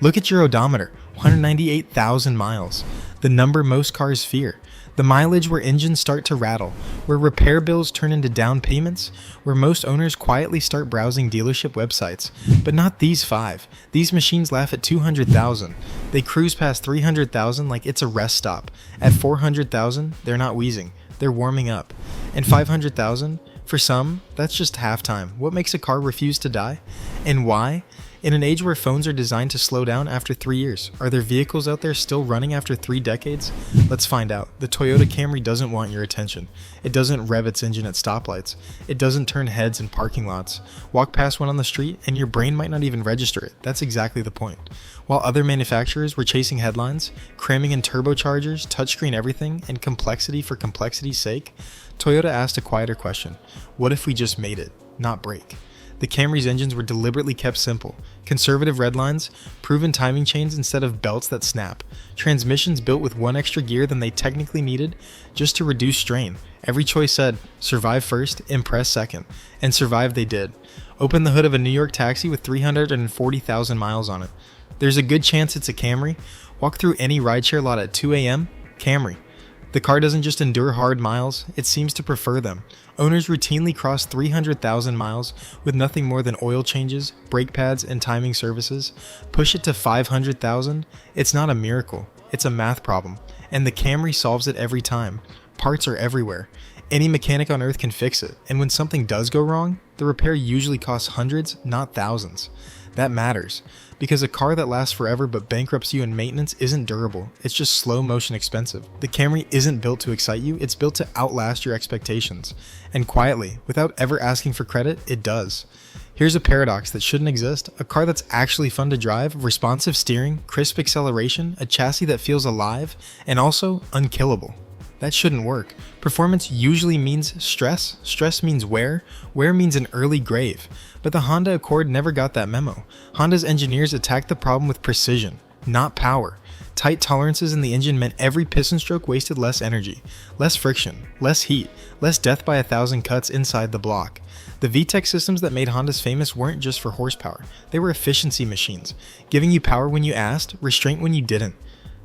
Look at your odometer, 198,000 miles. The number most cars fear. The mileage where engines start to rattle, where repair bills turn into down payments, where most owners quietly start browsing dealership websites. But not these 5. These machines laugh at 200,000. They cruise past 300,000 like it's a rest stop. At 400,000, they're not wheezing. They're warming up. And 500,000? For some, that's just halftime. What makes a car refuse to die? And why? In an age where phones are designed to slow down after 3 years, are there vehicles out there still running after 3 decades? Let's find out. The Toyota Camry doesn't want your attention. It doesn't rev its engine at stoplights. It doesn't turn heads in parking lots. Walk past one on the street and your brain might not even register it. That's exactly the point. While other manufacturers were chasing headlines, cramming in turbochargers, touchscreen everything, and complexity for complexity's sake, Toyota asked a quieter question. What if we just made it, not break? The Camry's engines were deliberately kept simple. Conservative redlines, proven timing chains instead of belts that snap, transmissions built with 1 extra gear than they technically needed just to reduce strain. Every choice said, survive first, impress second. And survive they did. Open the hood of a New York taxi with 340,000 miles on it. There's a good chance it's a Camry. Walk through any rideshare lot at 2 a.m., Camry. The car doesn't just endure hard miles, it seems to prefer them. Owners routinely cross 300,000 miles with nothing more than oil changes, brake pads, and timing services. Push it to 500,000, it's not a miracle, it's a math problem. And the Camry solves it every time. Parts are everywhere. Any mechanic on earth can fix it, and when something does go wrong, the repair usually costs hundreds, not thousands. That matters, because a car that lasts forever but bankrupts you in maintenance isn't durable, it's just slow motion expensive. The Camry isn't built to excite you, it's built to outlast your expectations. And quietly, without ever asking for credit, it does. Here's a paradox that shouldn't exist: a car that's actually fun to drive, responsive steering, crisp acceleration, a chassis that feels alive, and also unkillable. That shouldn't work. Performance usually means stress. Stress means wear. Wear means an early grave. But the Honda Accord never got that memo. Honda's engineers attacked the problem with precision, not power. Tight tolerances in the engine meant every piston stroke wasted less energy, less friction, less heat, less death by 1,000 cuts inside the block. The VTEC systems that made Hondas famous weren't just for horsepower. They were efficiency machines, giving you power when you asked, restraint when you didn't.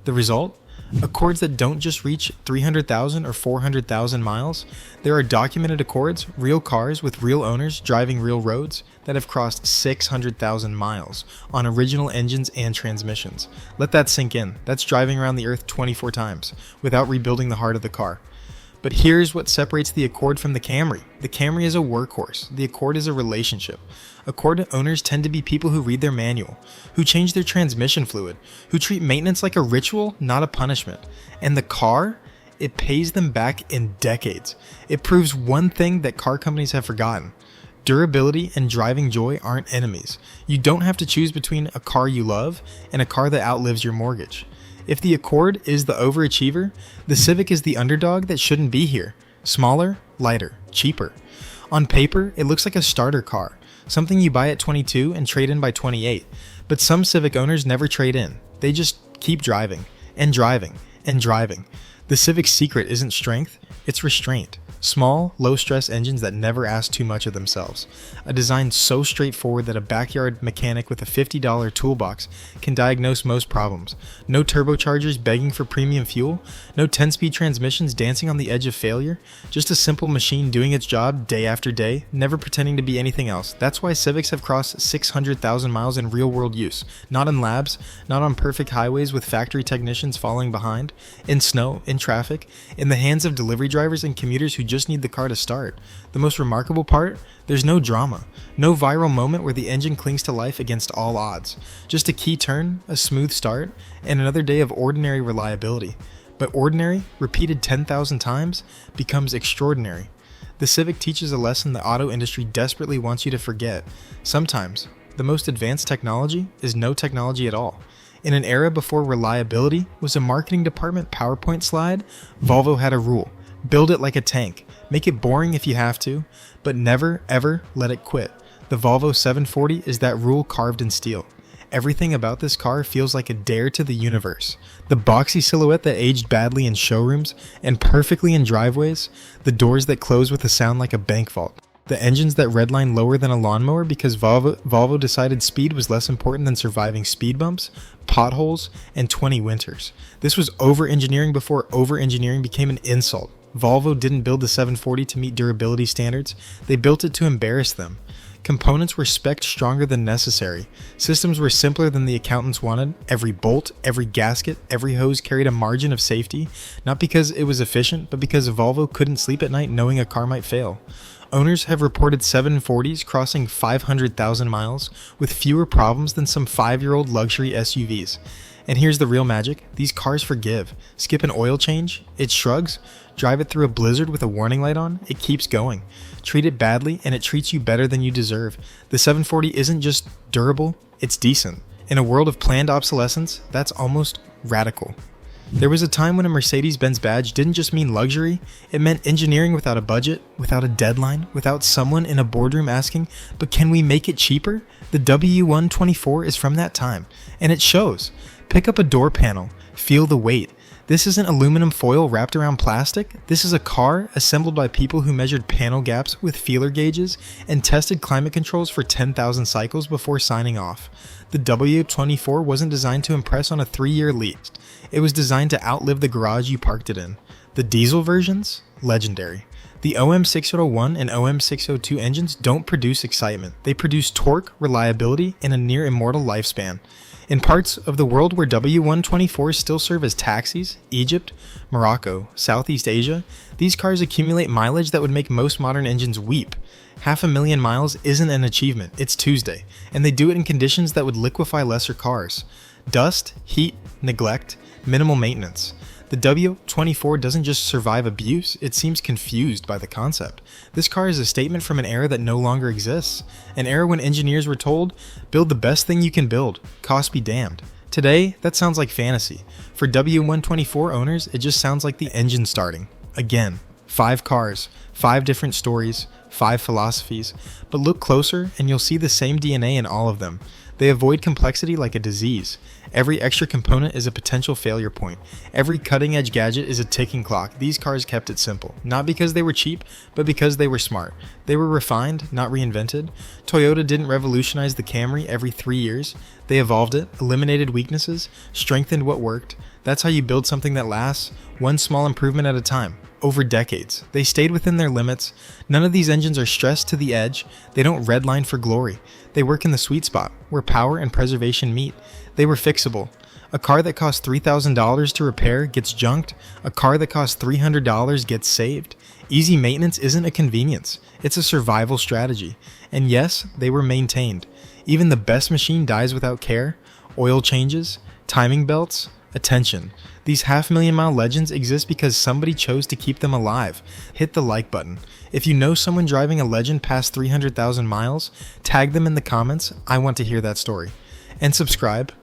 The result? Accords that don't just reach 300,000 or 400,000 miles. There are documented Accords, real cars with real owners driving real roads, that have crossed 600,000 miles on original engines and transmissions. Let that sink in. That's driving around the earth 24 times without rebuilding the heart of the car. But here's what separates the Accord from the Camry. The Camry is a workhorse. The Accord is a relationship. Accord owners tend to be people who read their manual, who change their transmission fluid, who treat maintenance like a ritual, not a punishment. And the car, it pays them back in decades. It proves one thing that car companies have forgotten. Durability and driving joy aren't enemies. You don't have to choose between a car you love and a car that outlives your mortgage. If the Accord is the overachiever, the Civic is the underdog that shouldn't be here. Smaller, lighter, cheaper. On paper, it looks like a starter car, something you buy at 22 and trade in by 28. But some Civic owners never trade in. They just keep driving, and driving, and driving. The Civic's secret isn't strength, it's restraint. Small, low-stress engines that never ask too much of themselves. A design so straightforward that a backyard mechanic with a $50 toolbox can diagnose most problems. No turbochargers begging for premium fuel. No 10-speed transmissions dancing on the edge of failure. Just a simple machine doing its job day after day, never pretending to be anything else. That's why Civics have crossed 600,000 miles in real-world use. Not in labs, not on perfect highways with factory technicians falling behind. In snow, in traffic, in the hands of delivery drivers and commuters who just need the car to start. The most remarkable part? There's no drama. No viral moment where the engine clings to life against all odds. Just a key turn, a smooth start, and another day of ordinary reliability. But ordinary, repeated 10,000 times, becomes extraordinary. The Civic teaches a lesson the auto industry desperately wants you to forget. Sometimes, the most advanced technology is no technology at all. In an era before reliability was a marketing department PowerPoint slide, Volvo had a rule. Build it like a tank. Make it boring if you have to, but never, ever let it quit. The Volvo 740 is that rule carved in steel. Everything about this car feels like a dare to the universe. The boxy silhouette that aged badly in showrooms and perfectly in driveways, the doors that close with a sound like a bank vault. The engines that redline lower than a lawnmower because Volvo decided speed was less important than surviving speed bumps, potholes, and 20 winters. This was over-engineering before over-engineering became an insult. Volvo didn't build the 740 to meet durability standards, they built it to embarrass them. Components were spec'd stronger than necessary. Systems were simpler than the accountants wanted. Every bolt, every gasket, every hose carried a margin of safety, not because it was efficient, but because Volvo couldn't sleep at night knowing a car might fail. Owners have reported 740s crossing 500,000 miles with fewer problems than some 5-year-old luxury SUVs. And here's the real magic, these cars forgive. Skip an oil change, it shrugs. Drive it through a blizzard with a warning light on, it keeps going. Treat it badly, and it treats you better than you deserve. The 740 isn't just durable, it's decent. In a world of planned obsolescence, that's almost radical. There was a time when a Mercedes-Benz badge didn't just mean luxury, it meant engineering without a budget, without a deadline, without someone in a boardroom asking, but can we make it cheaper? The W124 is from that time, and it shows. Pick up a door panel, feel the weight. This isn't aluminum foil wrapped around plastic. This is a car assembled by people who measured panel gaps with feeler gauges and tested climate controls for 10,000 cycles before signing off. The W24 wasn't designed to impress on a 3-year lease. It was designed to outlive the garage you parked it in. The diesel versions? Legendary. The OM601 and OM602 engines don't produce excitement. They produce torque, reliability, and a near immortal lifespan. In parts of the world where W124s still serve as taxis, Egypt, Morocco, Southeast Asia, these cars accumulate mileage that would make most modern engines weep. 500,000 miles isn't an achievement, it's Tuesday, and they do it in conditions that would liquefy lesser cars. Dust, heat, neglect, minimal maintenance. The W24 doesn't just survive abuse, it seems confused by the concept. This car is a statement from an era that no longer exists. An era when engineers were told, build the best thing you can build, cost be damned. Today, that sounds like fantasy. For W124 owners, it just sounds like the engine starting. Again, 5 cars, 5 different stories, 5 philosophies. But look closer and you'll see the same DNA in all of them. They avoid complexity like a disease. Every extra component is a potential failure point. Every cutting-edge gadget is a ticking clock. These cars kept it simple. Not because they were cheap, but because they were smart. They were refined, not reinvented. Toyota didn't revolutionize the Camry every 3 years. They evolved it, eliminated weaknesses, strengthened what worked. That's how you build something that lasts, one small improvement at a time. Over decades. They stayed within their limits. None of these engines are stressed to the edge. They don't redline for glory. They work in the sweet spot, where power and preservation meet. They were fixable. A car that costs $3,000 to repair gets junked. A car that costs $300 gets saved. Easy maintenance isn't a convenience. It's a survival strategy. And yes, they were maintained. Even the best machine dies without care. Oil changes, timing belts, attention. These 500,000 mile legends exist because somebody chose to keep them alive. Hit the like button. If you know someone driving a legend past 300,000 miles, tag them in the comments. I want to hear that story. And subscribe.